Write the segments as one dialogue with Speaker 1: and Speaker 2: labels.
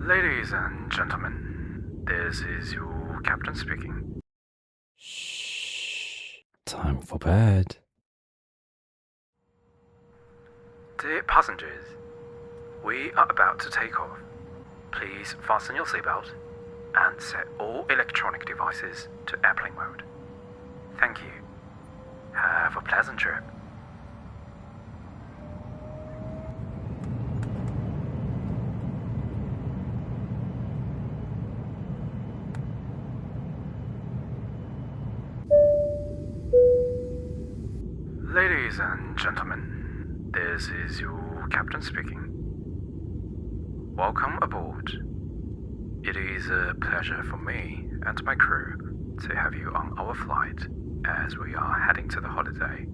Speaker 1: Ladies and gentlemen, this is your captain speaking.
Speaker 2: Shh. Time for bed.
Speaker 1: Dear passengers, we are about to take off. Please fasten your seatbelt and set all electronic devices to airplane mode. Thank you. Have a pleasant trip. Ladies and gentlemen, this is your captain speaking. Welcome aboard. It is a pleasure for me and my crew to have you on our flight as we are heading to the holiday.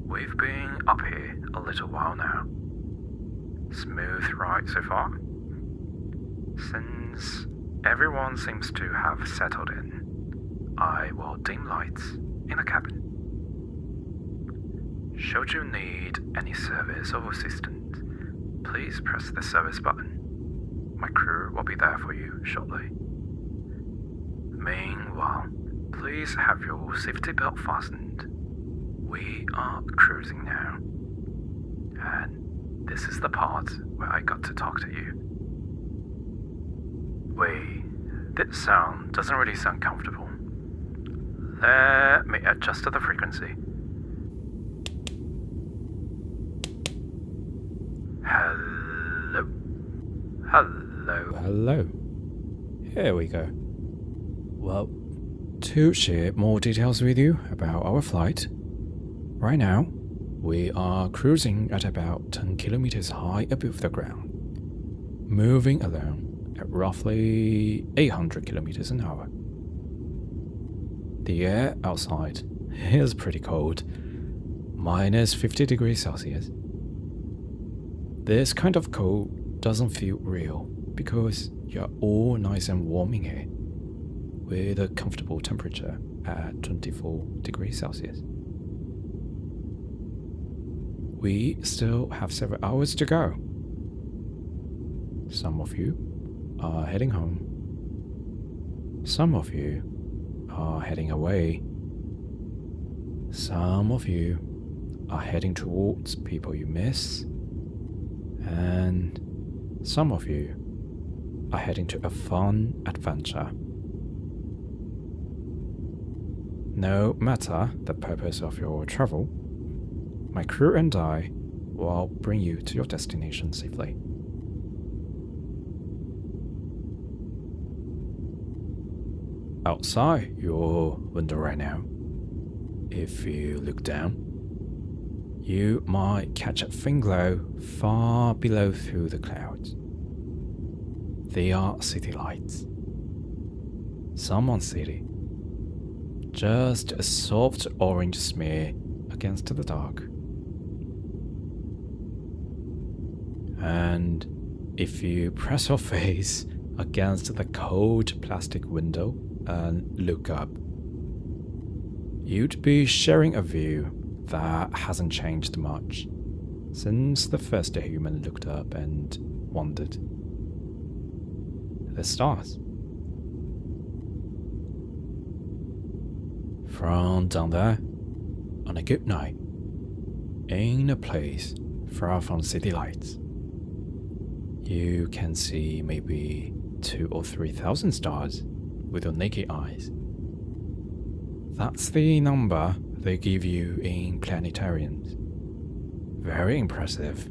Speaker 1: We've been up here a little while now. Smooth ride so far? Since everyone seems to have settled in, I will dim lights in the cabin. Should you need any service or assistance, please press the service button. My crew will be there for you shortly. Meanwhile, please have your safety belt fastened. We are cruising now. And this is the part where I got to talk to you. Wait, this sound doesn't really sound comfortable. Let me adjust the frequency. Hello. Hello.
Speaker 2: Hello. Here we go. Well, to share more details with you about our flight, right now we are cruising at about 10 kilometers high above the ground, moving along at roughly 800 kilometers an hour. The air outside is pretty cold, minus 50 degrees Celsius. This kind of cold doesn't feel real because you're all nice and warm in here, with a comfortable temperature at 24 degrees Celsius. We still have several hours to go. Some of you are heading home. Some of you are heading away. Some of you are heading towards people you miss. And some of you are heading to a fun adventure. No matter the purpose of your travel, my crew and I will bring you to your destination safely. Outside your window right now, if you look down, you might catch a faint glow far below through the clouds. They are city lights. Someone's city. Just a soft orange smear against the dark. And if you press your face against the cold plastic window and look up, you'd be sharing a view that hasn't changed much since the first human looked up and wondered. The stars. From down there, on a good night, in a place far from city lights, you can see maybe 2,000 or 3,000 stars with your naked eyes. That's the number they give you in planetariums. Very impressive.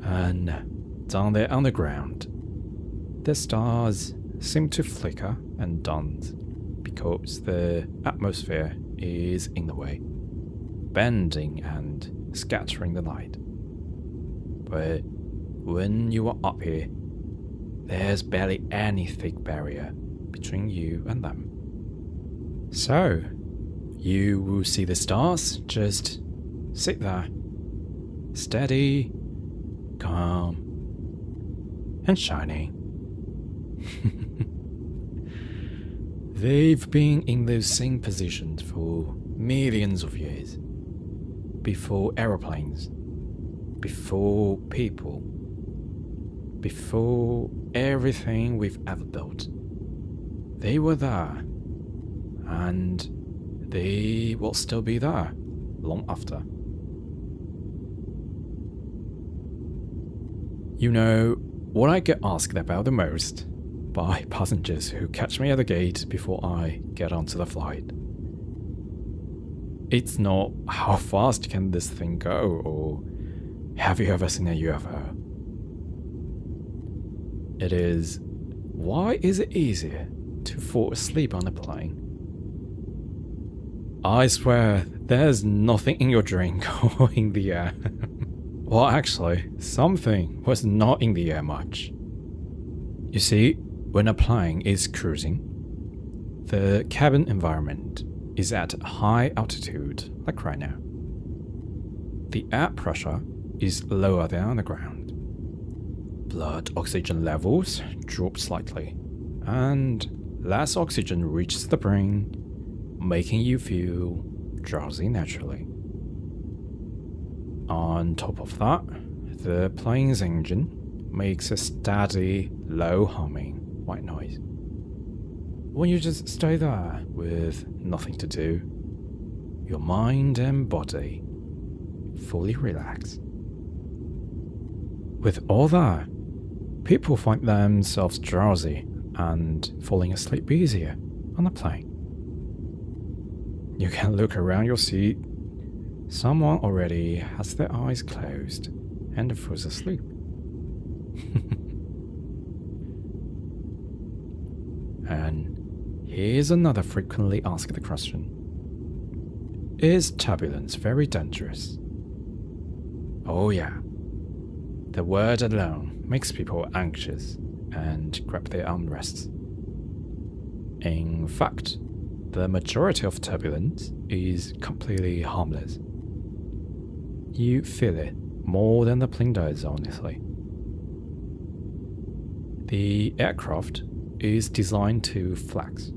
Speaker 2: And down there on the ground, the stars seem to flicker and dance because the atmosphere is in the way, bending and scattering the light. But when you are up here, there's barely any thick barrier between you and them. So, you will see the stars just sit there, steady, calm, and shining. They've been in those same positions for millions of years, before aeroplanes, before people, before everything we've ever built. They were there, and they will still be there long after. You know, what I get asked about the most by passengers who catch me at the gate before I get onto the flight. It's not how fast can this thing go, or have you ever seen a UFO? It is, why is it easier to fall asleep on a plane? I swear, there's nothing in your drink or in the air. Well, actually, something was not in the air much. You see, when a plane is cruising, the cabin environment is at high altitude, like right now. The air pressure is lower than on the ground. Blood oxygen levels drop slightly, and less oxygen reaches the brain, making you feel drowsy naturally. On top of that, the plane's engine makes a steady, low humming white noise. When you just stay there with nothing to do, your mind and body fully relax. With all that, people find themselves drowsy and falling asleep easier on a plane. You can look around your seat. Someone already has their eyes closed and falls asleep. And here's another frequently asked question. Is turbulence very dangerous? Oh yeah. The word alone makes people anxious and grab their armrests. In fact, the majority of turbulence is completely harmless. You feel it more than the plane does, honestly. The aircraft is designed to flex.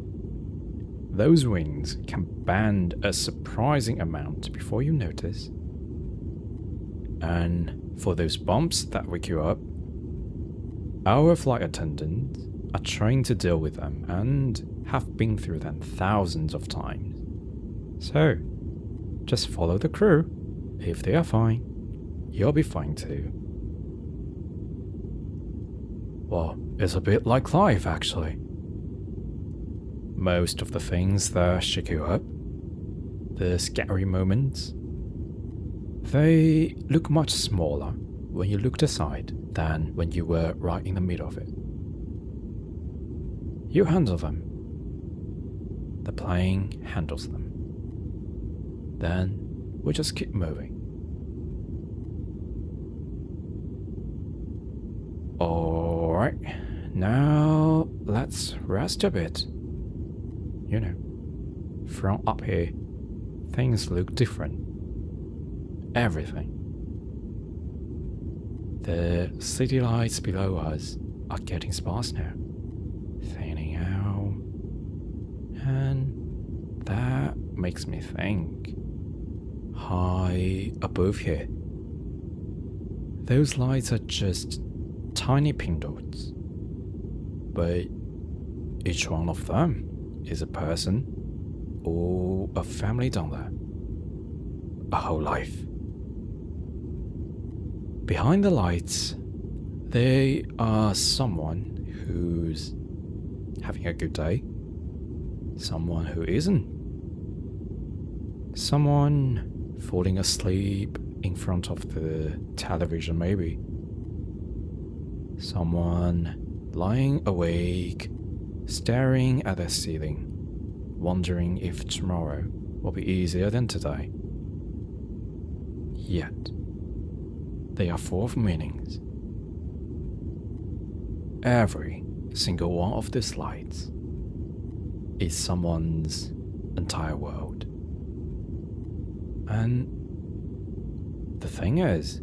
Speaker 2: Those wings can bend a surprising amount before you notice. And for those bumps that wake you up, our flight attendants are trained to deal with them and have been through them thousands of times. So, just follow the crew. If they are fine, you'll be fine too. Well, it's a bit like life, actually. Most of the things that shake you up, the scary moments, they look much smaller when you looked aside than when you were right in the middle of it. You handle them. The plane handles them. Then we just keep moving. Alright, now let's rest a bit. You know, from up here, things look different. Everything. The city lights below us are getting sparse now, thinning out, and that makes me think. High above here, those lights are just tiny pink dots, but each one of them is a person or a family down there, a whole life. Behind the lights, they are someone who's having a good day, someone who isn't, someone falling asleep in front of the television maybe, someone lying awake, staring at the ceiling, wondering if tomorrow will be easier than today. Yet, they are full of meanings. Every single one of these lights is someone's entire world. And the thing is,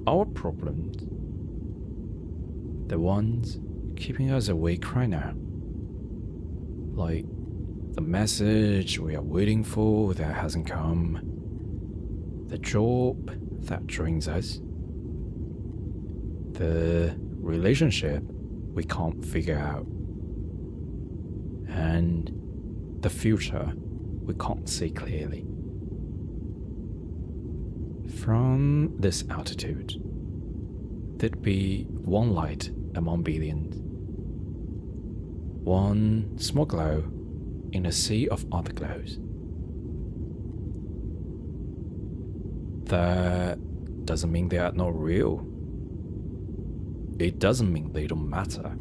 Speaker 2: our problems, the ones keeping us awake right now, like the message we are waiting for that hasn't come, the job that drains us. The relationship we can't figure out. And the future we can't see clearly. From this altitude, there'd be one light among billions. One small glow in a sea of other glows. That doesn't mean they are not real. It doesn't mean they don't matter.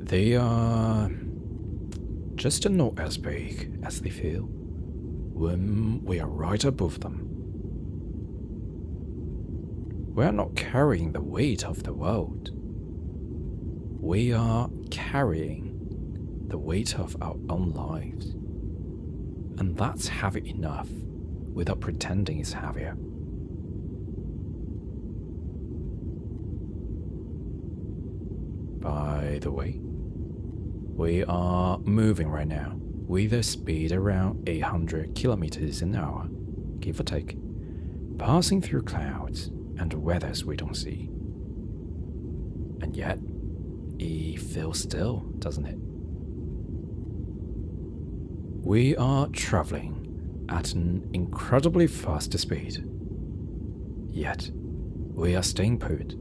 Speaker 2: They are just not as big as they feel when we are right above them. We are not carrying the weight of the world. We are carrying the weight of our own lives. And that's heavy enough without pretending it's heavier. By the way, we are moving right now with a speed around 800 kilometers an hour, give or take, passing through clouds and weathers we don't see. And yet, it feels still, doesn't it? We are traveling at an incredibly fast speed. Yet, we are staying put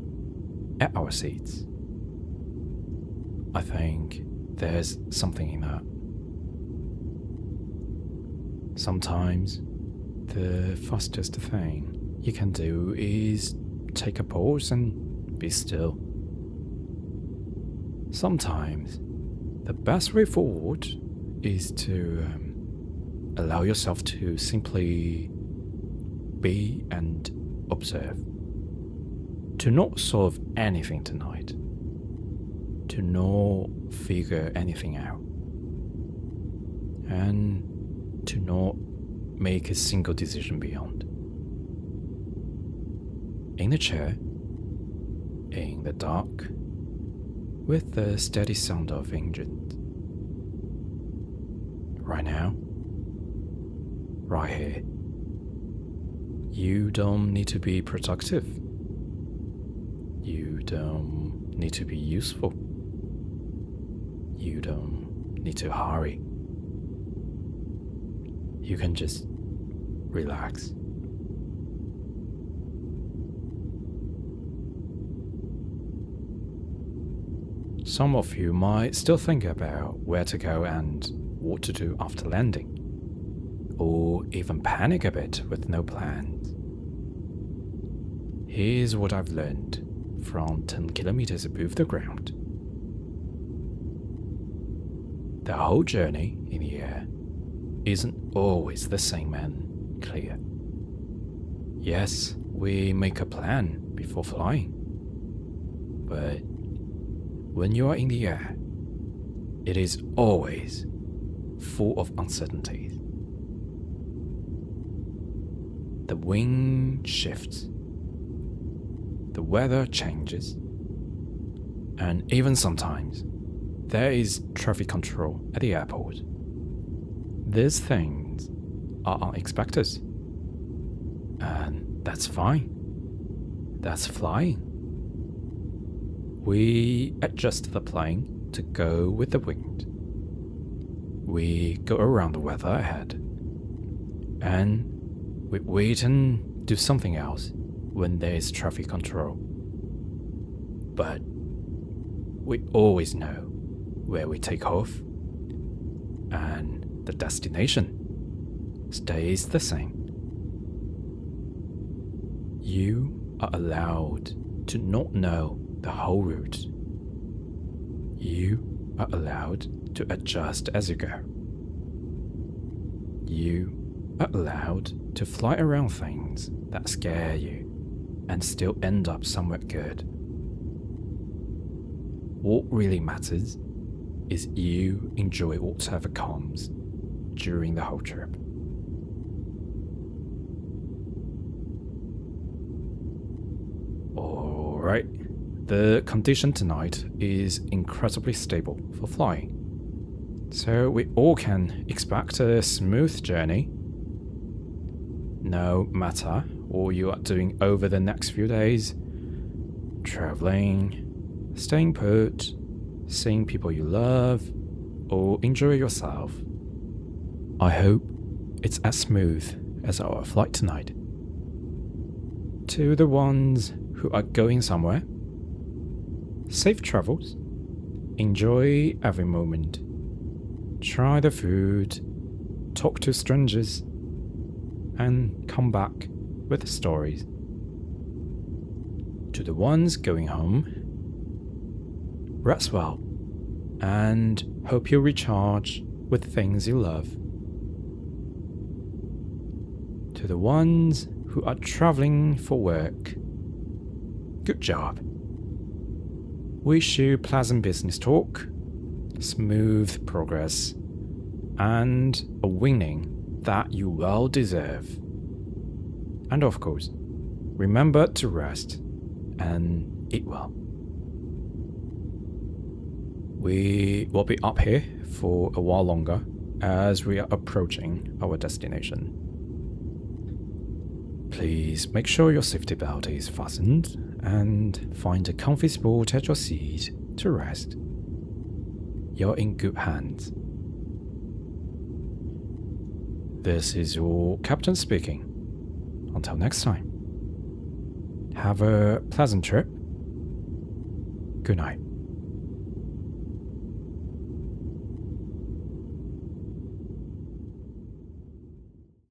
Speaker 2: at our seats. I think there's something in that. Sometimes, the fastest thing you can do is take a pause and be still. Sometimes, the best way forward is to allow yourself to simply be and observe. To not solve anything tonight. To not figure anything out. And to not make a single decision beyond. In the chair, in the dark, with the steady sound of engines. Right now, right here. You don't need to be productive. You don't need to be useful. You don't need to hurry. You can just relax. Some of you might still think about where to go and what to do after landing, or even panic a bit with no plans. Here's what I've learned from 10 kilometers above the ground. The whole journey in the air isn't always the same and clear. Yes, we make a plan before flying, but when you are in the air, it is always full of uncertainties. The wind shifts, the weather changes, and even sometimes there is traffic control at the airport. These things are unexpected, and that's fine. That's flying. We adjust the plane to go with the wind. We go around the weather ahead, and we wait and do something else when there is traffic control. But we always know where we take off, and the destination stays the same. You are allowed to not know the whole route. You are allowed to adjust as you go. You are allowed to fly around things that scare you and still end up somewhere good. What really matters is you enjoy whatever comes during the whole trip. Alright, the condition tonight is incredibly stable for flying, so we all can expect a smooth journey. No matter what you are doing over the next few days, traveling, staying put, seeing people you love, or enjoy yourself, I hope it's as smooth as our flight tonight. To the ones who are going somewhere, safe travels. Enjoy every moment. Try the food, talk to strangers, and come back with stories. To the ones going home, rest well and hope you recharge with things you love. To the ones who are traveling for work, good job. Wish you pleasant business talk, smooth progress, and a winning that you well deserve. And of course, remember to rest and eat well. We will be up here for a while longer as we are approaching our destination. Please make sure your safety belt is fastened and find a comfy spot at your seat to rest. You're in good hands. This is your captain speaking. Until next time, have a pleasant trip. Good night.